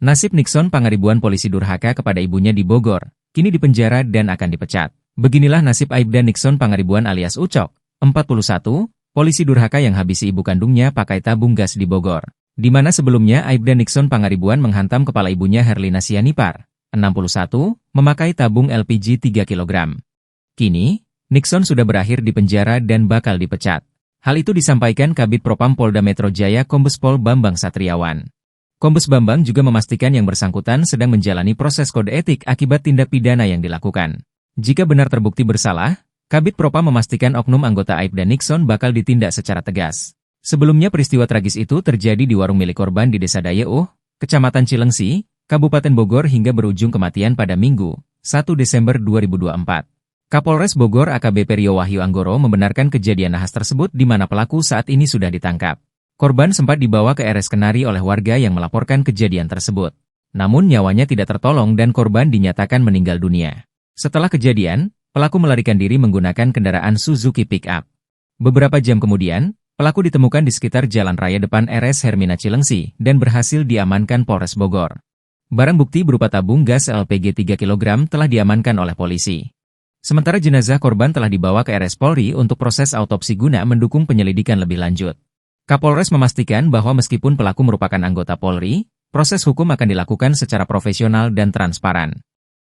Nasib Nixon Pangaribuan polisi durhaka kepada ibunya di Bogor, kini dipenjara dan akan dipecat. Beginilah nasib Aibda Nixon Pangaribuan alias Ucok, 41, polisi durhaka yang habisi ibu kandungnya pakai tabung gas di Bogor. Di mana sebelumnya Aibda Nixon Pangaribuan menghantam kepala ibunya Herlina Sianipar, 61, memakai tabung LPG 3 kg. Kini, Nixon sudah berakhir di penjara dan bakal dipecat. Hal itu disampaikan Kabid Propam Polda Metro Jaya Kombes Pol Bambang Satriawan. Kombes Bambang juga memastikan yang bersangkutan sedang menjalani proses kode etik akibat tindak pidana yang dilakukan. Jika benar terbukti bersalah, Kabid Propam memastikan oknum anggota Aibda Nixon bakal ditindak secara tegas. Sebelumnya peristiwa tragis itu terjadi di warung milik korban di Desa Dayeuh, Kecamatan Cilengsi, Kabupaten Bogor hingga berujung kematian pada Minggu, 1 Desember 2024. Kapolres Bogor AKBP Rio Wahyu Anggoro membenarkan kejadian nahas tersebut di mana pelaku saat ini sudah ditangkap. Korban sempat dibawa ke RS Kenari oleh warga yang melaporkan kejadian tersebut. Namun nyawanya tidak tertolong dan korban dinyatakan meninggal dunia. Setelah kejadian, pelaku melarikan diri menggunakan kendaraan Suzuki Pickup. Beberapa jam kemudian, pelaku ditemukan di sekitar jalan raya depan RS Hermina Cilengsi dan berhasil diamankan Polres Bogor. Barang bukti berupa tabung gas LPG 3 kg telah diamankan oleh polisi. Sementara jenazah korban telah dibawa ke RS Polri untuk proses autopsi guna mendukung penyelidikan lebih lanjut. Kapolres memastikan bahwa meskipun pelaku merupakan anggota Polri, proses hukum akan dilakukan secara profesional dan transparan.